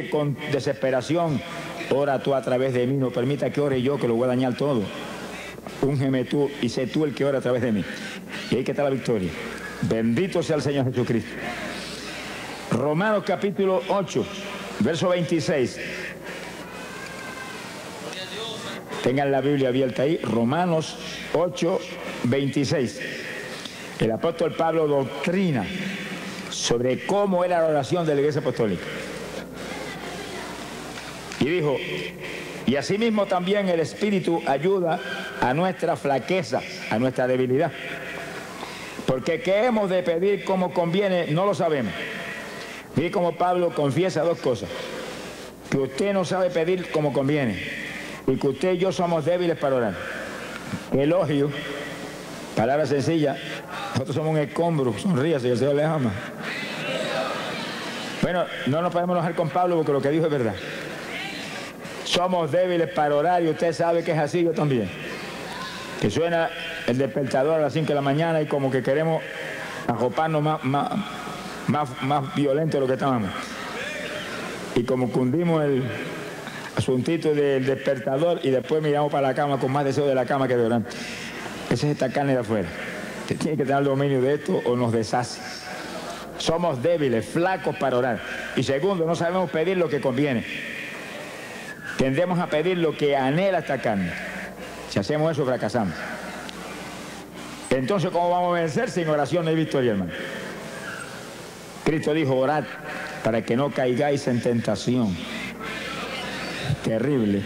con desesperación, ora tú a través de mí, no permita que ore yo, que lo voy a dañar todo. Úngeme tú y sé tú el que ora a través de mí. Y ahí que está la victoria. Bendito sea el Señor Jesucristo. Romanos capítulo 8, verso 26. Tengan la Biblia abierta ahí. Romanos 8, 26. El apóstol Pablo doctrina sobre cómo era la oración de la Iglesia Apostólica. Y dijo, y asimismo también el Espíritu ayuda a nuestra flaqueza, a nuestra debilidad. Porque qué hemos de pedir como conviene, no lo sabemos. Mire cómo Pablo confiesa dos cosas. Que usted no sabe pedir como conviene. Y que usted y yo somos débiles para orar. Elogio, palabra sencilla. Nosotros somos un escombro, sonríase, que el Señor les ama. Bueno, no nos podemos enojar con Pablo porque lo que dijo es verdad. Somos débiles para orar y usted sabe que es así, yo también. Que suena el despertador a las 5 de la mañana y como que queremos arroparnos más violento de lo que estábamos. Y como cundimos el asuntito del despertador y después miramos para la cama con más deseo de la cama que de orar. Esa es esta carne de afuera. Usted tiene que tener el dominio de esto o nos deshace. Somos débiles, flacos para orar. Y segundo, no sabemos pedir lo que conviene. Tendemos a pedir lo que anhela esta carne. Si hacemos eso, fracasamos. Entonces, ¿cómo vamos a vencer? Sin oración no hay victoria, hermano. Cristo dijo, orad para que no caigáis en tentación. Terrible.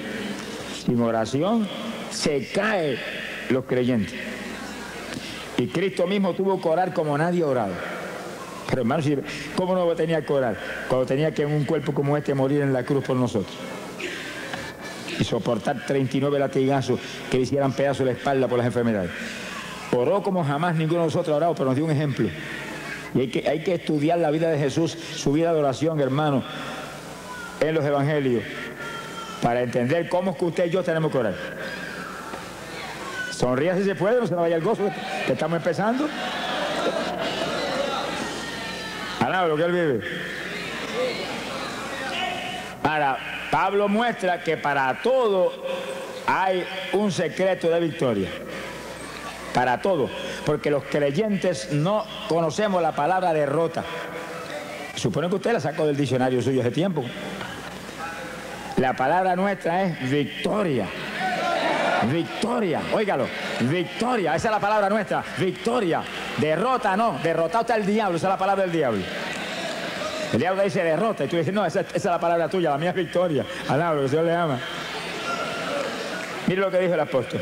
Sin oración se caen los creyentes. Y Cristo mismo tuvo que orar como nadie ha orado. Pero hermano, ¿cómo no tenía que orar? Cuando tenía que en un cuerpo como este morir en la cruz por nosotros. Y soportar 39 latigazos que le hicieran pedazos de la espalda por las enfermedades. Oró como jamás ninguno de nosotros ha orado, pero nos dio un ejemplo. Y hay que estudiar la vida de Jesús, su vida de oración, hermano, en los evangelios, para entender cómo es que usted y yo tenemos que orar. Sonría si se puede, no se nos vaya el gozo, que estamos empezando. Alaba lo que él vive. Ahora, Pablo muestra que para todo hay un secreto de victoria. Para todo. Porque los creyentes no conocemos la palabra derrota. Supone que usted la sacó del diccionario suyo hace tiempo. La palabra nuestra es victoria. Victoria, óigalo, victoria, esa es la palabra nuestra, victoria. Derrota no, derrotado está el diablo, esa es la palabra del diablo. El diablo dice derrota y tú dices, no, esa es la palabra tuya, la mía es victoria. Alaba, que el Señor le ama. Mire lo que dijo el apóstol.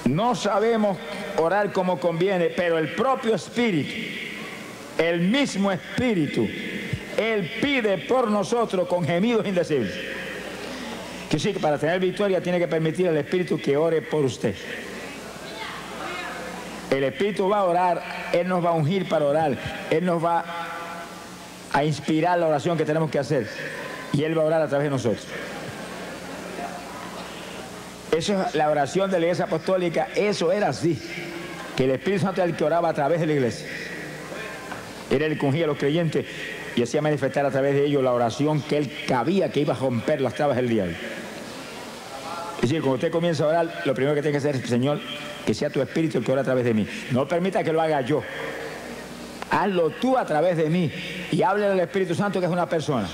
No sabemos orar como conviene, pero el propio Espíritu, el mismo Espíritu, Él pide por nosotros con gemidos indecibles. Que sí, que para tener victoria tiene que permitir al Espíritu que ore por usted. El Espíritu va a orar, Él nos va a ungir para orar, Él nos va a inspirar la oración que tenemos que hacer y Él va a orar a través de nosotros. Eso es la oración de la Iglesia Apostólica, eso era así, que el Espíritu Santo era el que oraba a través de la Iglesia. Era el que ungía a los creyentes y hacía manifestar a través de ellos la oración que Él cabía que iba a romper las trabas del diablo. Es decir, cuando usted comienza a orar, lo primero que tiene que hacer es, Señor, que sea tu Espíritu el que ore a través de mí. No permita que lo haga yo. Hazlo tú a través de mí y háblale al Espíritu Santo que es una persona.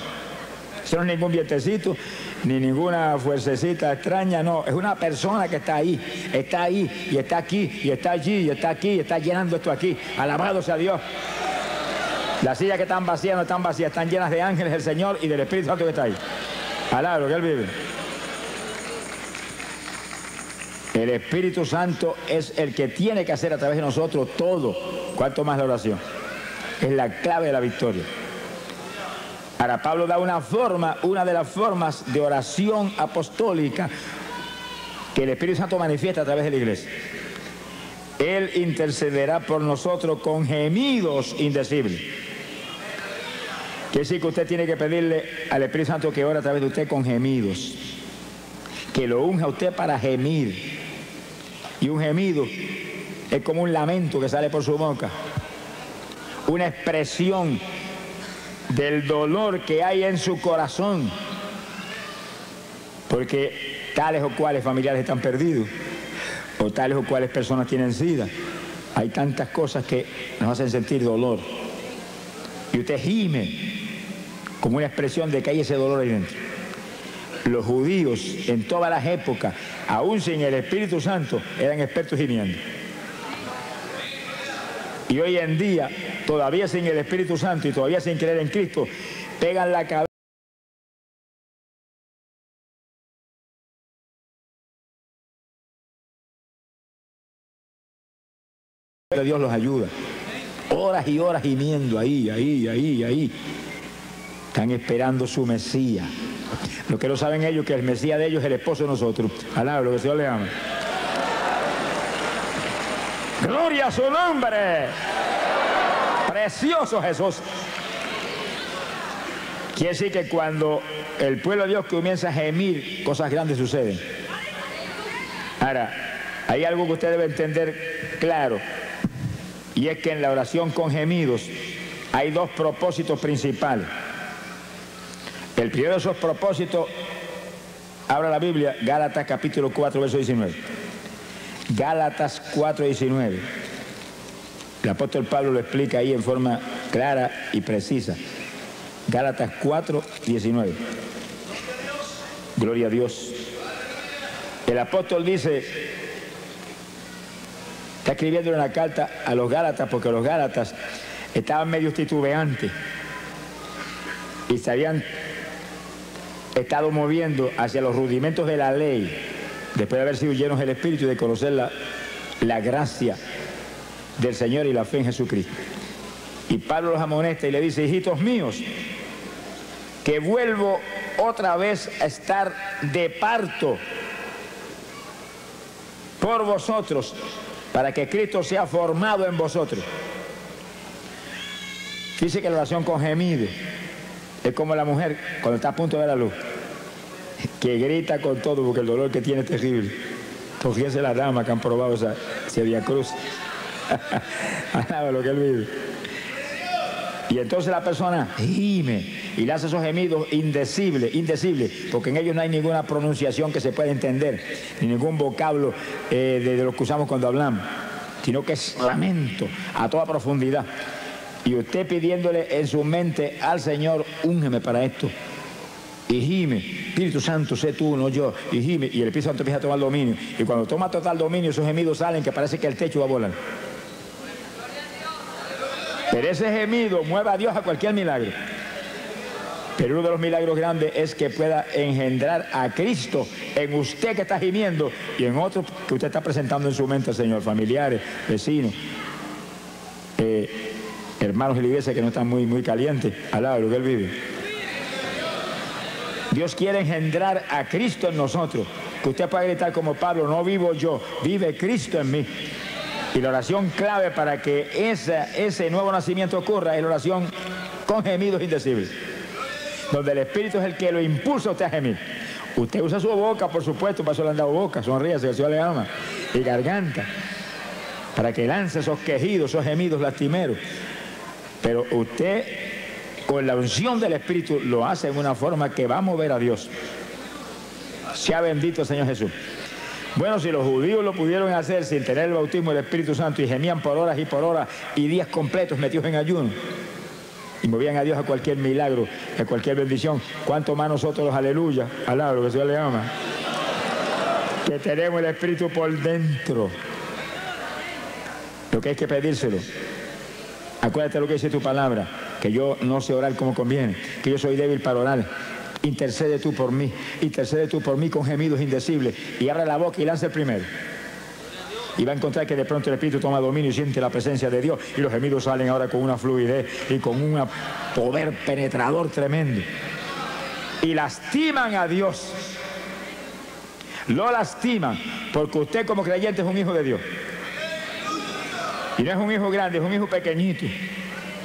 Eso no es ningún vientecito, ni ninguna fuercecita extraña, no. Es una persona que está ahí y está aquí y está allí y está aquí y está llenando esto aquí. Alabado sea Dios. Las sillas que están vacías no están vacías, están llenas de ángeles del Señor y del Espíritu Santo que está ahí. Alaba lo que Él vive. El Espíritu Santo es el que tiene que hacer a través de nosotros todo. ¿Cuánto más la oración? Es la clave de la victoria. Ahora Pablo da una de las formas de oración apostólica que el Espíritu Santo manifiesta a través de la iglesia. Él intercederá por nosotros con gemidos indecibles. Quiere decir que usted tiene que pedirle al Espíritu Santo que ore a través de usted con gemidos. Que lo unja a usted para gemir. Y un gemido es como un lamento que sale por su boca. una expresión del dolor que hay en su corazón, porque tales o cuales familiares están perdidos, o tales o cuales personas tienen SIDA. Hay tantas cosas que nos hacen sentir dolor. Y usted gime como una expresión de que hay ese dolor ahí dentro. Los judíos en todas las épocas, aún sin el Espíritu Santo, eran expertos gimiendo. Y hoy en día, todavía sin el Espíritu Santo y todavía sin creer en Cristo, pegan la cabeza. Dios los ayuda. Horas y horas gimiendo ahí. Están esperando su Mesías. Lo que no saben ellos es que el Mesías de ellos es el esposo de nosotros. Alaba, lo que el Señor le ama. Gloria a su nombre. Precioso Jesús. Quiere decir que cuando el pueblo de Dios comienza a gemir, cosas grandes suceden. Ahora, hay algo que usted debe entender claro, y es que en la oración con gemidos hay dos propósitos principales. El primero de esos propósitos, abra la Biblia, Gálatas capítulo 4, verso 19. Gálatas 4, 19. El apóstol Pablo lo explica ahí en forma clara y precisa. Gálatas 4, 19. Gloria a Dios. El apóstol dice, está escribiendo una carta a los Gálatas porque los Gálatas estaban medio titubeantes y se habían estado moviendo hacia los rudimentos de la ley después de haber sido llenos del Espíritu y de conocer la gracia del Señor y la fe en Jesucristo. Y Pablo los amonesta y le dice, hijitos míos, que vuelvo otra vez a estar de parto por vosotros, para que Cristo sea formado en vosotros. Dice que la oración con gemidos es como la mujer cuando está a punto de ver la luz, que grita con todo porque el dolor que tiene es terrible. Pues fíjense las damas que han probado ese Vía Cruz. Alaba lo que él vive. Y entonces la persona gime y le hace esos gemidos indecibles, porque en ellos no hay ninguna pronunciación que se pueda entender, ni ningún vocablo de lo que usamos cuando hablamos, sino que es lamento a toda profundidad. Y usted pidiéndole en su mente al Señor, úngeme para esto. Y gime, Espíritu Santo, sé tú, no yo. Y gime, y el Espíritu Santo empieza a tomar dominio. Y cuando toma total dominio, esos gemidos salen que parece que el techo va a volar. Pero ese gemido mueve a Dios a cualquier milagro. Pero uno de los milagros grandes es que pueda engendrar a Cristo en usted que está gimiendo y en otros que usted está presentando en su mente, Señor, familiares, vecinos, hermanos de la iglesia que no están muy calientes, al lado de lo que él vive. Dios quiere engendrar a Cristo en nosotros, que usted pueda gritar como Pablo, no vivo yo, vive Cristo en mí. Y la oración clave para que ese nuevo nacimiento ocurra es la oración con gemidos indecibles, donde el Espíritu es el que lo impulsa a usted a gemir. Usted usa su boca, por supuesto, para eso le han dado boca, sonríase, que el Señor le ama, y garganta, para que lance esos quejidos, esos gemidos lastimeros. Pero usted, con la unción del Espíritu, lo hace en una forma que va a mover a Dios. Sea bendito el Señor Jesús. Bueno, si los judíos lo pudieron hacer sin tener el bautismo del Espíritu Santo y gemían por horas y días completos metidos en ayuno y movían a Dios a cualquier milagro, a cualquier bendición, ¿cuánto más nosotros los aleluya, alaba lo que el Señor le ama, que tenemos el Espíritu por dentro? Lo que hay que pedírselo. Acuérdate lo que dice tu palabra, que yo no sé orar como conviene, que yo soy débil para orar. Intercede tú por mí con gemidos indecibles, y abre la boca y lanza el primero. Y va a encontrar que de pronto el Espíritu toma dominio y siente la presencia de Dios, y los gemidos salen ahora con una fluidez y con un poder penetrador tremendo. Y lastiman a Dios. Lo lastiman porque usted como creyente es un hijo de Dios. Y no es un hijo grande, es un hijo pequeñito,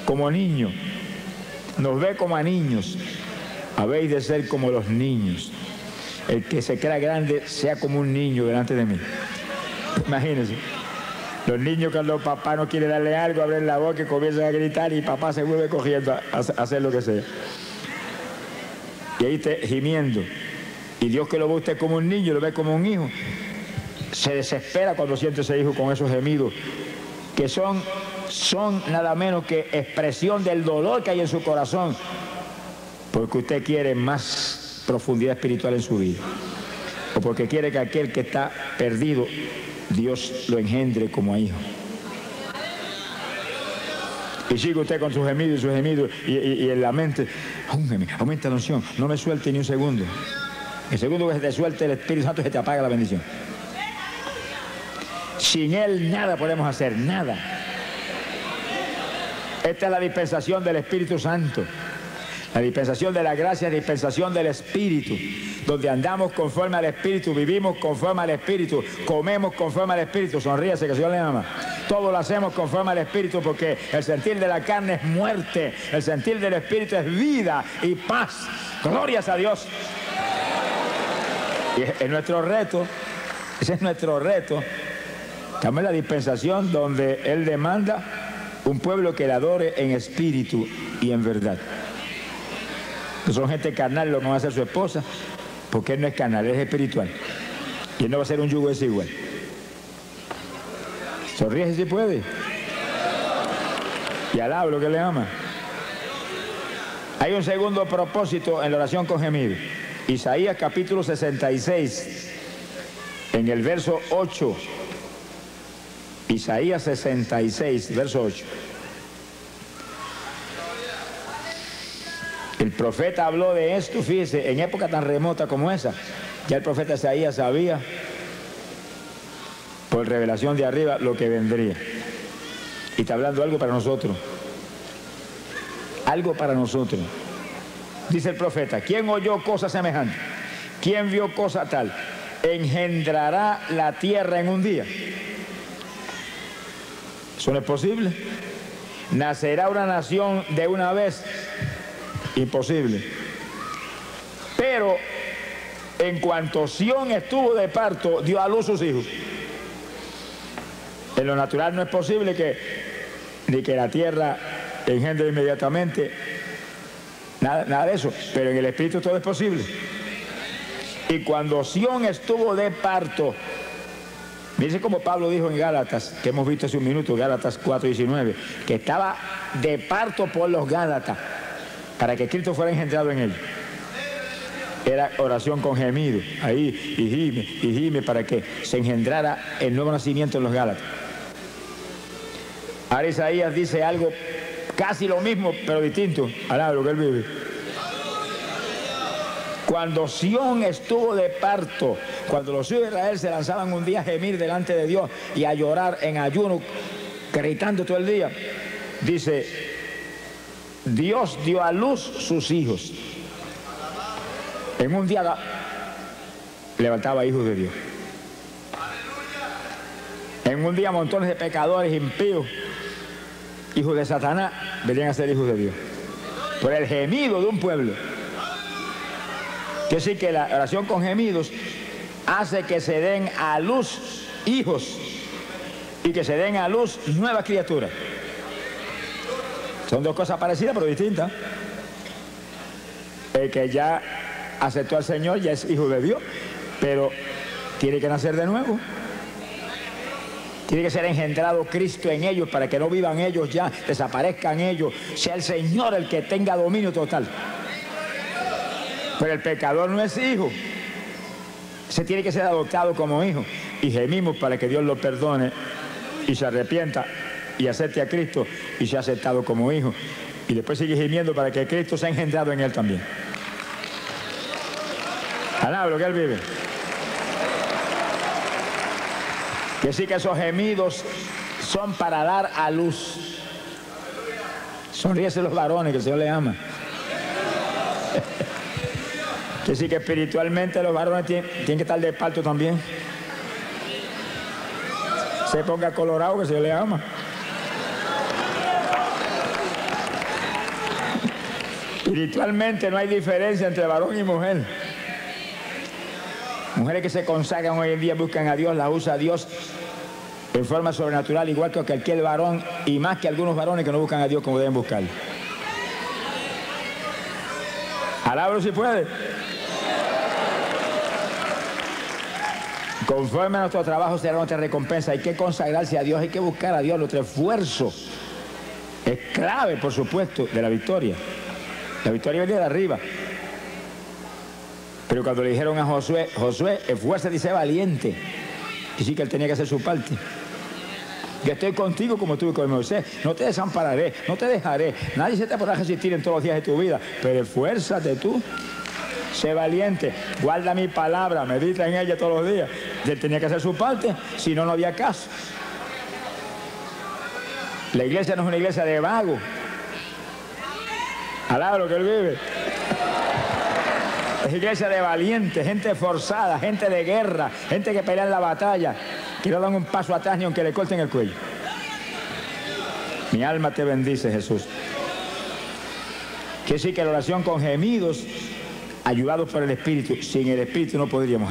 como niño. Nos ve como a niños. Habéis de ser como los niños. El que se crea grande sea como un niño delante de mí. Imagínense. Los niños cuando papá no quiere darle algo, abren la boca y comienzan a gritar y papá se vuelve corriendo a hacer lo que sea. Y ahí está gimiendo. Y Dios, que lo ve usted como un niño, lo ve como un hijo, se desespera cuando siente ese hijo con esos gemidos, que son nada menos que expresión del dolor que hay en su corazón, porque usted quiere más profundidad espiritual en su vida, o porque quiere que aquel que está perdido, Dios lo engendre como a hijo. Y sigue usted con sus gemidos y en la mente, aumenta la unción, no me suelte ni un segundo. El segundo que se te suelte el Espíritu Santo, se te apaga la bendición. Sin Él nada podemos hacer, nada. Esta es la dispensación del Espíritu Santo. La dispensación de la gracia, la dispensación del Espíritu, donde andamos conforme al Espíritu, vivimos conforme al Espíritu, comemos conforme al Espíritu. Sonríase, que el Señor le ama. Todo lo hacemos conforme al Espíritu, porque el sentir de la carne es muerte, el sentir del Espíritu es vida y paz. Glorias a Dios. Y es nuestro reto, ese es nuestro reto. Estamos en la dispensación donde Él demanda un pueblo que le adore en espíritu y en verdad. Que son gente carnal, lo que va a hacer su esposa, porque Él no es carnal, Él es espiritual. Y Él no va a ser un yugo desigual. Sonríe si puede. Y alaba lo que le ama. Hay un segundo propósito en la oración con gemido. Isaías capítulo 66, en el verso 8. Isaías 66, verso 8. El profeta habló de esto, fíjese, en época tan remota como esa. Ya el profeta Isaías sabía, por revelación de arriba, lo que vendría. Y está hablando algo para nosotros. Algo para nosotros. Dice el profeta, ¿quién oyó cosa semejante? ¿Quién vio cosa tal? ¿Engendrará la tierra en un día? ¿Eso no es posible? ¿Nacerá una nación de una vez? Imposible. Pero en cuanto Sión estuvo de parto, dio a luz sus hijos. En lo natural no es posible ni que la tierra engendre inmediatamente. Nada de eso, pero en el Espíritu todo es posible. Y cuando Sión estuvo de parto, dice como Pablo dijo en Gálatas, que hemos visto hace un minuto, Gálatas 4:19, que estaba de parto por los Gálatas, para que Cristo fuera engendrado en él. Era oración con gemido, ahí, y gime, para que se engendrara el nuevo nacimiento en los Gálatas. Ahora Isaías dice algo casi lo mismo, pero distinto. Alaba lo que él vive. Cuando Sión estuvo de parto, cuando los hijos de Israel se lanzaban un día a gemir delante de Dios y a llorar en ayuno, gritando todo el día, dice, Dios dio a luz sus hijos. En un día levantaba hijos de Dios. En un día montones de pecadores impíos, hijos de Satanás, venían a ser hijos de Dios. Por el gemido de un pueblo. Quiere decir que la oración con gemidos hace que se den a luz hijos y que se den a luz nuevas criaturas. Son dos cosas parecidas pero distintas. El que ya aceptó al Señor ya es hijo de Dios, pero tiene que nacer de nuevo. Tiene que ser engendrado Cristo en ellos para que no vivan ellos ya, desaparezcan ellos, sea el Señor el que tenga dominio total. Pero el pecador no es hijo, se tiene que ser adoptado como hijo. Y gemimos para que Dios lo perdone y se arrepienta y acepte a Cristo y sea aceptado como hijo. Y después sigue gimiendo para que Cristo sea engendrado en él también. Alaba lo que él vive. Que sí que esos gemidos son para dar a luz. Sonríese los varones, que el Señor les ama. Que sí que espiritualmente los varones tienen que estar de parto también. Se ponga colorado, que el Señor les ama. Espiritualmente no hay diferencia entre varón y mujer. Mujeres que se consagran hoy en día, buscan a Dios, las usa Dios en forma sobrenatural, igual que cualquier varón, y más que algunos varones que no buscan a Dios como deben buscarlo. Alábalo si puede. Conforme a nuestro trabajo será nuestra recompensa. Hay que consagrarse a Dios, hay que buscar a Dios. Nuestro esfuerzo es clave, por supuesto, de la victoria. La victoria viene de arriba. Pero cuando le dijeron a Josué, Josué, esfuérzate y sé valiente, y sí que él tenía que hacer su parte. Yo estoy contigo como estuve con Moisés. No te desampararé, no te dejaré. Nadie se te podrá resistir en todos los días de tu vida. Pero esfuérzate tú. Sé valiente. Guarda mi palabra. Medita en ella todos los días. Él tenía que hacer su parte. Si no, no había caso. La iglesia no es una iglesia de vagos. Alaba lo que él vive. Es iglesia de valientes, gente forzada, gente de guerra, gente que pelea en la batalla, que no dan un paso atrás ni aunque le corten el cuello. Mi alma te bendice, Jesús. Quiere decir que la oración con gemidos, ayudados por el Espíritu. Sin el Espíritu no podríamos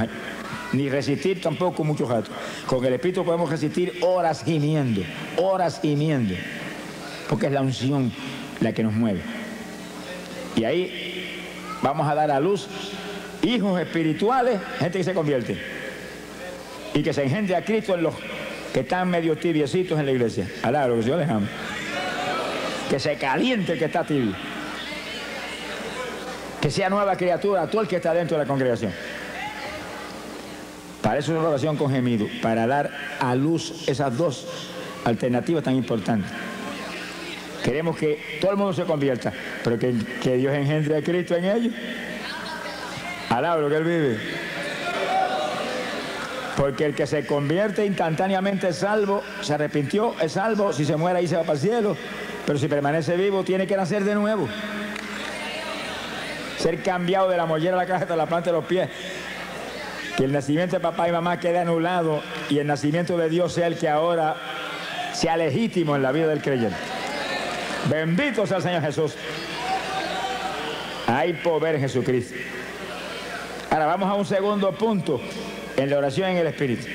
ni resistir tampoco muchos ratos. Con el Espíritu podemos resistir horas gimiendo, porque es la unción la que nos mueve. Y ahí vamos a dar a luz hijos espirituales, gente que se convierte y que se engendre a Cristo en los que están medio tibiecitos en la iglesia. Alá, lo que Dios les ama. Que se caliente el que está tibio. Que sea nueva criatura todo el que está dentro de la congregación. Para eso es una oración con gemido, para dar a luz esas dos alternativas tan importantes. Queremos que todo el mundo se convierta, pero que Dios engendre a Cristo en ellos. Alaba lo que él vive. Porque el que se convierte instantáneamente es salvo, se arrepintió, es salvo, si se muere ahí se va para el cielo, pero si permanece vivo tiene que nacer de nuevo. Ser cambiado de la mollera a la caja hasta la planta de los pies. Que el nacimiento de papá y mamá quede anulado y el nacimiento de Dios sea el que ahora sea legítimo en la vida del creyente. Bendito sea el Señor Jesús. Hay poder en Jesucristo. Ahora vamos a un segundo punto en la oración en el Espíritu.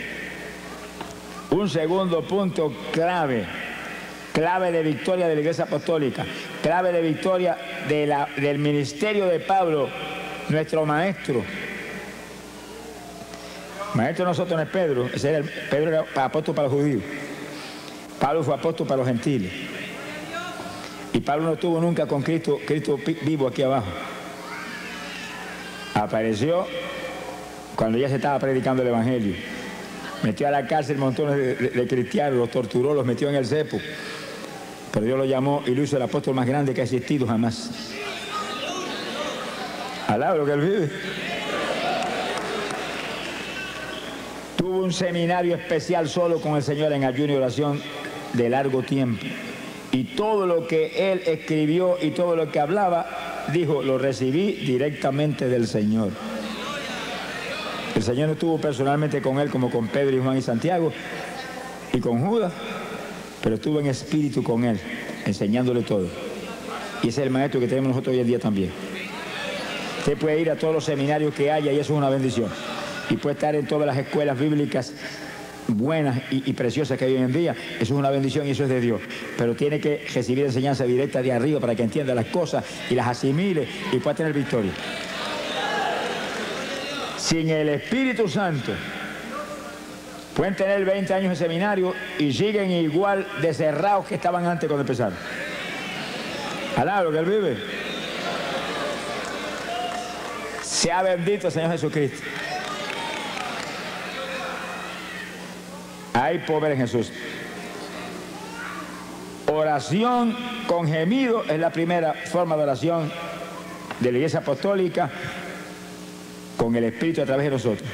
Un segundo punto clave de victoria de la Iglesia Apostólica, clave de victoria del ministerio de Pablo, nuestro maestro. Maestro de nosotros no es Pedro, Pedro era apóstol para los judíos. Pablo fue apóstol para los gentiles. Y Pablo no estuvo nunca con Cristo vivo aquí abajo. Apareció cuando ya se estaba predicando el Evangelio. Metió a la cárcel montones de cristianos, los torturó, los metió en el cepo. Pero Dios lo llamó y lo hizo el apóstol más grande que ha existido jamás. Alaba lo que él vive. Tuvo un seminario especial solo con el Señor en ayuno y oración de largo tiempo. Y todo lo que él escribió y todo lo que hablaba, dijo, lo recibí directamente del Señor. El Señor no estuvo personalmente con él como con Pedro y Juan y Santiago y con Judas, pero estuvo en espíritu con él, enseñándole todo. Y ese es el maestro que tenemos nosotros hoy en día también. Usted puede ir a todos los seminarios que haya y eso es una bendición. Y puede estar en todas las escuelas bíblicas buenas y preciosas que hay hoy en día. Eso es una bendición y eso es de Dios. Pero tiene que recibir enseñanza directa de arriba para que entienda las cosas y las asimile y pueda tener victoria. Sin el Espíritu Santo, pueden tener 20 años de seminario y siguen igual de cerrados que estaban antes cuando empezaron. Alá lo que él vive. Sea bendito el Señor Jesucristo. Hay poder en Jesús. Oración con gemido es la primera forma de oración de la Iglesia Apostólica con el Espíritu a través de nosotros.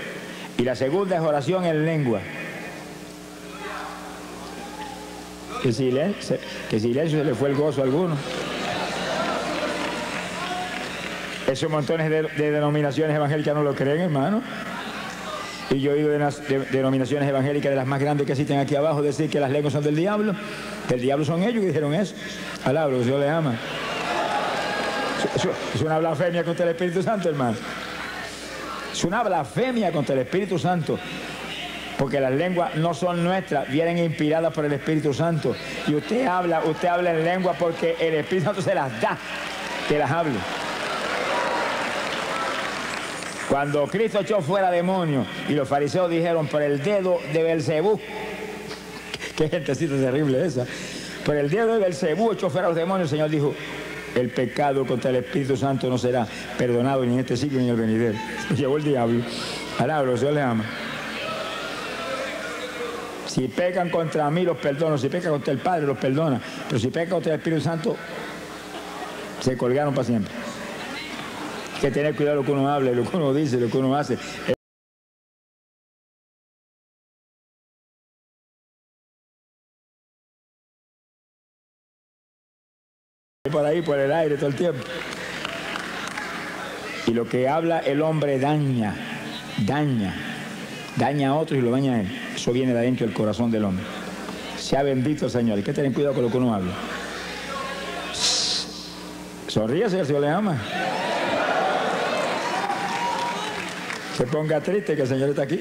Y la segunda es oración en lengua. Que silencio se le fue el gozo a alguno. Esos montones de denominaciones evangélicas no lo creen, hermano. Y yo he oído de denominaciones evangélicas de las más grandes que existen aquí abajo decir que las lenguas son del diablo, que el diablo son ellos que dijeron eso. Alá, que Dios les ama. Es una blasfemia contra el Espíritu Santo, hermano. Es una blasfemia contra el Espíritu Santo Porque las lenguas no son nuestras, vienen inspiradas por el Espíritu Santo. Y usted habla en lengua porque el Espíritu Santo se las da, que las hable. Cuando Cristo echó fuera demonios y los fariseos dijeron por el dedo de Belcebú, qué gentecita terrible esa, por el dedo de Belcebú echó fuera los demonios, el Señor dijo, el pecado contra el Espíritu Santo no será perdonado ni en este siglo ni en el venidero. Se llevó el diablo. Alabro, el Señor les ama. Si pecan contra mí, los perdono. Si pecan contra el Padre, los perdona. Pero si pecan contra el Espíritu Santo, se colgaron para siempre. Hay que tener cuidado lo que uno habla, lo que uno dice, lo que uno hace. Por ahí, por el aire, todo el tiempo. Y lo que habla el hombre daña a otros y lo daña a él. Eso viene de adentro del corazón del hombre. Sea bendito el Señor. Hay que tener cuidado con lo que uno habla. Sonríese, el Señor le ama. Se ponga triste que el Señor está aquí.